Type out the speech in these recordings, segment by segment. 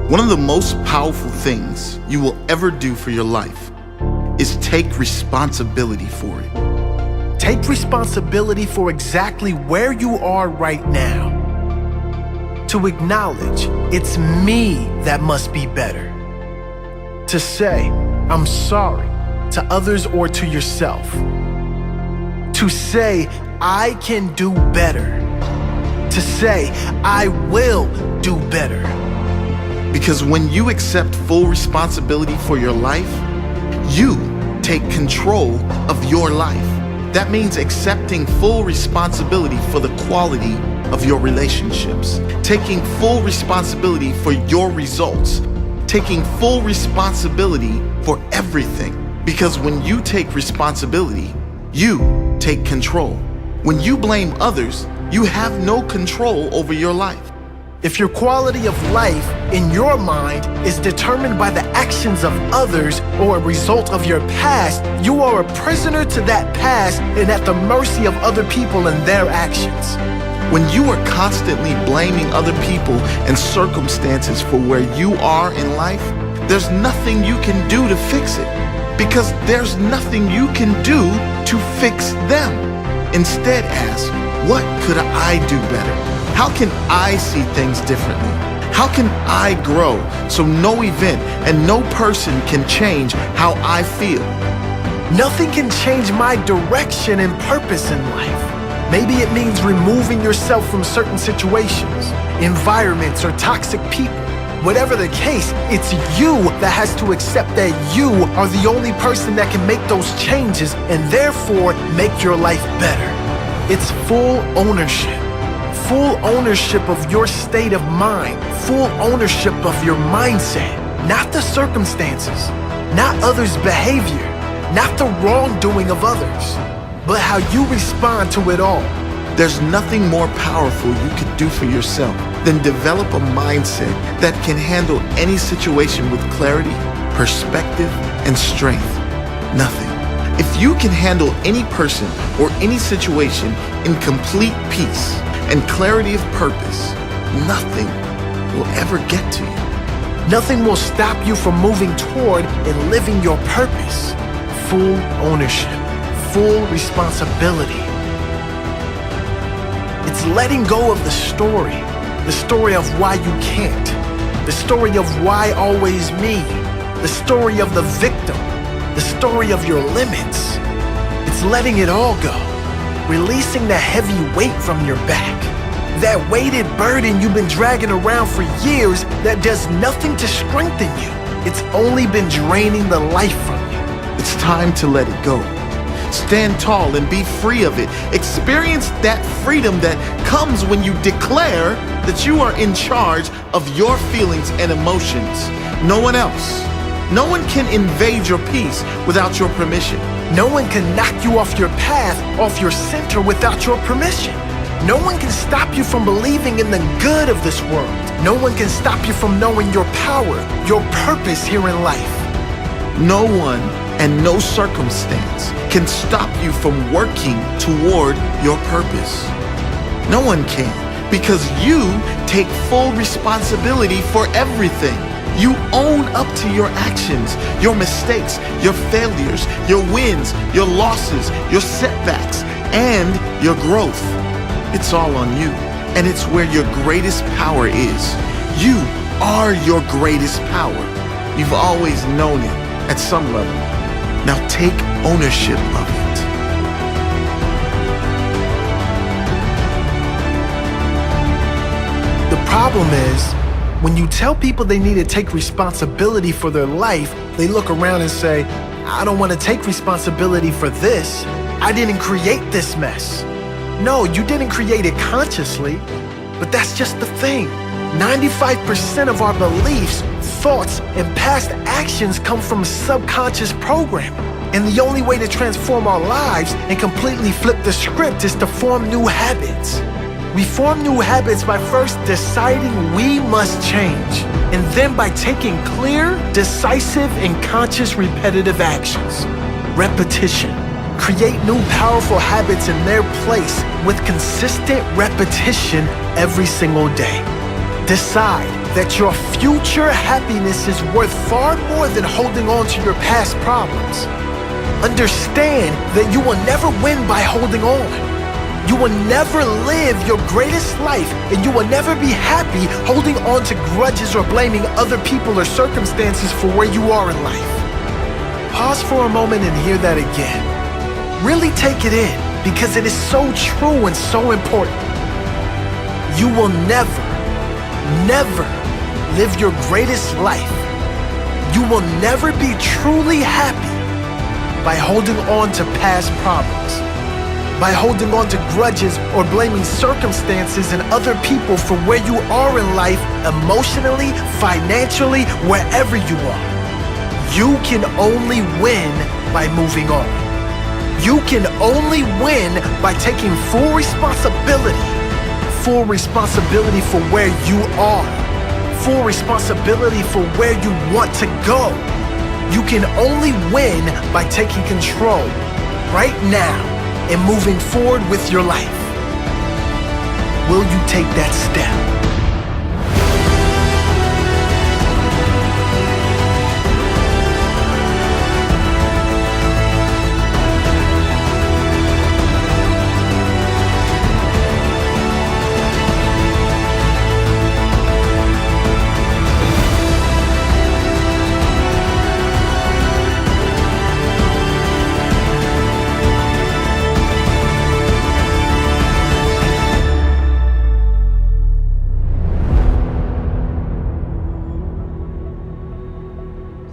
One of the most powerful things you will ever do for your life is take responsibility for it. Take responsibility for exactly where you are right now. To acknowledge it's me that must be better. To say, I'm sorry to others or to yourself. To say, I can do better. To say, I will do better. Because when you accept full responsibility for your life, you take control of your life. That means accepting full responsibility for the quality of your relationships, taking full responsibility for your results, taking full responsibility for everything. Because when you take responsibility, you take control. When you blame others, you have no control over your life. If your quality of life in your mind is determined by the actions of others or a result of your past, you are a prisoner to that past and at the mercy of other people and their actions. When you are constantly blaming other people and circumstances for where you are in life, there's nothing you can do to fix it, because there's nothing you can do to fix them. Instead ask, what could I do better? How can I see things differently? How can I grow so no event and no person can change how I feel? Nothing can change my direction and purpose in life. Maybe it means removing yourself from certain situations, environments, or toxic people. Whatever the case, it's you that has to accept that you are the only person that can make those changes and therefore make your life better. It's full ownership. Full ownership of your state of mind, full ownership of your mindset, not the circumstances, not others' behavior, not the wrongdoing of others, but how you respond to it all. There's nothing more powerful you could do for yourself than develop a mindset that can handle any situation with clarity, perspective, and strength. Nothing. If you can handle any person or any situation in complete peace and clarity of purpose, nothing will ever get to you. Nothing will stop you from moving toward and living your purpose. Full ownership, full responsibility. It's letting go of the story of why you can't, the story of why always me, the story of the victim, the story of your limits. It's letting it all go. Releasing the heavy weight from your back. That weighted burden you've been dragging around for years that does nothing to strengthen you. It's only been draining the life from you. It's time to let it go. Stand tall and be free of it. Experience that freedom that comes when you declare that you are in charge of your feelings and emotions. No one else. No one can invade your peace without your permission. No one can knock you off your path, off your center without your permission. No one can stop you from believing in the good of this world. No one can stop you from knowing your power, your purpose here in life. No one and no circumstance can stop you from working toward your purpose. No one can, because you take full responsibility for everything. You own up to your actions, your mistakes, your failures, your wins, your losses, your setbacks, and your growth. It's all on you, and it's where your greatest power is. You are your greatest power. You've always known it at some level. Now take ownership of it. The problem is, when you tell people they need to take responsibility for their life, they look around and say, I don't want to take responsibility for this. I didn't create this mess. No, you didn't create it consciously, but that's just the thing. 95% of our beliefs, thoughts, and past actions come from subconscious programming. And the only way to transform our lives and completely flip the script is to form new habits. We form new habits by first deciding we must change, and then by taking clear, decisive, and conscious repetitive actions. Repetition. Create new powerful habits in their place with consistent repetition every single day. Decide that your future happiness is worth far more than holding on to your past problems. Understand that you will never win by holding on. You will never live your greatest life, and you will never be happy holding on to grudges or blaming other people or circumstances for where you are in life. Pause for a moment and hear that again. Really take it in, because it is so true and so important. You will never live your greatest life. You will never be truly happy by holding on to past problems, by holding on to grudges or blaming circumstances and other people for where you are in life emotionally, financially, wherever you are. You can only win by moving on. You can only win by taking full responsibility for where you are, full responsibility for where you want to go. You can only win by taking control right now and moving forward with your life. Will you take that step?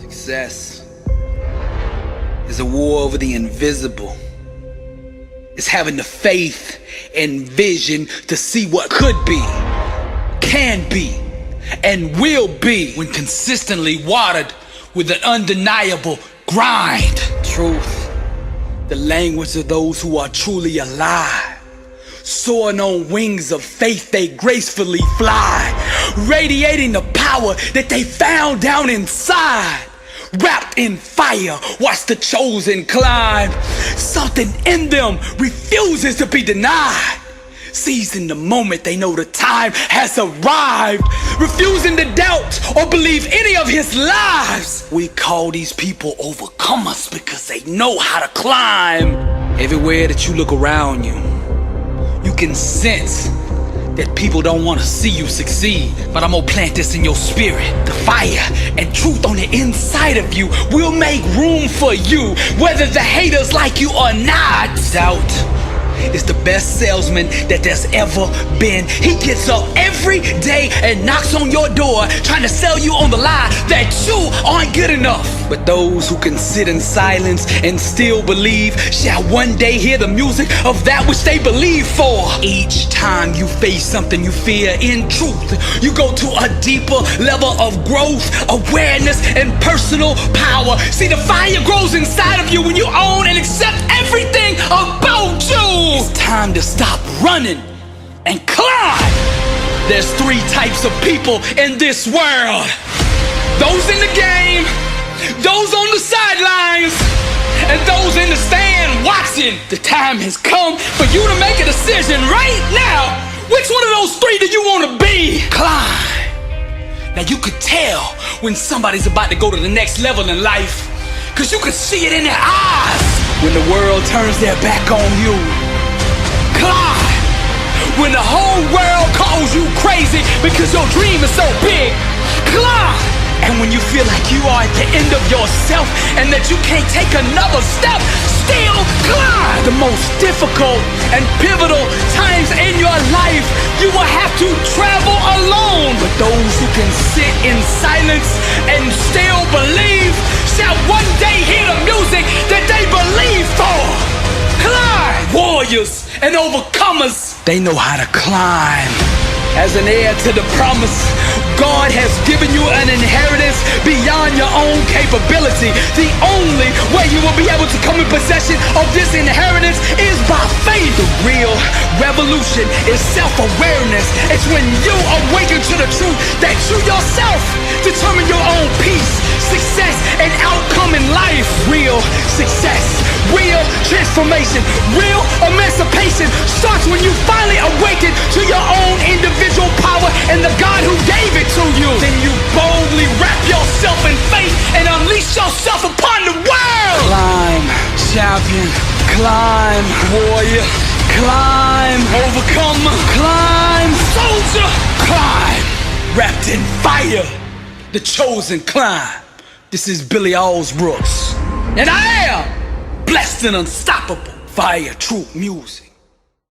Success is a war over the invisible. It's having the faith and vision to see what could be, can be, and will be when consistently watered with an undeniable grind. Truth, the language of those who are truly alive. Soaring on wings of faith, they gracefully fly, radiating the power that they found down inside. Wrapped in fire, watch the chosen climb. Something in them refuses to be denied. Seizing the moment, they know the time has arrived. Refusing to doubt or believe any of his lies. We call these people overcomers because they know how to climb. Everywhere that you look around you, you can sense that people don't want to see you succeed. But I'm gonna plant this in your spirit. The fire and truth on the inside of you will make room for you, whether the haters like you or not. Doubt is the best salesman that there's ever been. He gets up every day and knocks on your door, trying to sell you on the lie that you aren't good enough. But those who can sit in silence and still believe shall one day hear the music of that which they believe for. Each time you face something you fear, in truth, you go to a deeper level of growth, awareness, and personal power. See, the fire grows inside of you when you own and accept everything about you. It's time to stop running and climb. There's three types of people in this world: those in the game, those on the sidelines, and those in the stand watching. The time has come for you to make a decision right now. Which one of those three do you want to be? Climb. Now you could tell when somebody's about to go to the next level in life, cause you could see it in their eyes. When the world turns their back on you, climb. When the whole world calls you crazy because your dream is so big, climb. And when you feel like you are at the end of yourself and that you can't take another step, still climb. The most difficult and pivotal times in your life, you will have to travel alone. But those who can sit in silence and still believe shall one day hear the music that they believe for. Climb! Warriors and overcomers, they know how to climb. As an heir to the promise, God has given you an inheritance beyond your own capability. The only way you will be able to come in possession of this inheritance is by faith. The real revolution is self-awareness. It's when you awaken to the truth that you yourself determine your own peace, success, and outcome in life. Real success, real transformation, real emancipation starts when you finally awaken to your own individual power and the God who Climb, warrior. Climb, overcomer. Climb, soldier. Climb, wrapped in fire. The chosen climb. This is Billy Allsbrooks. And I am blessed and unstoppable via true music.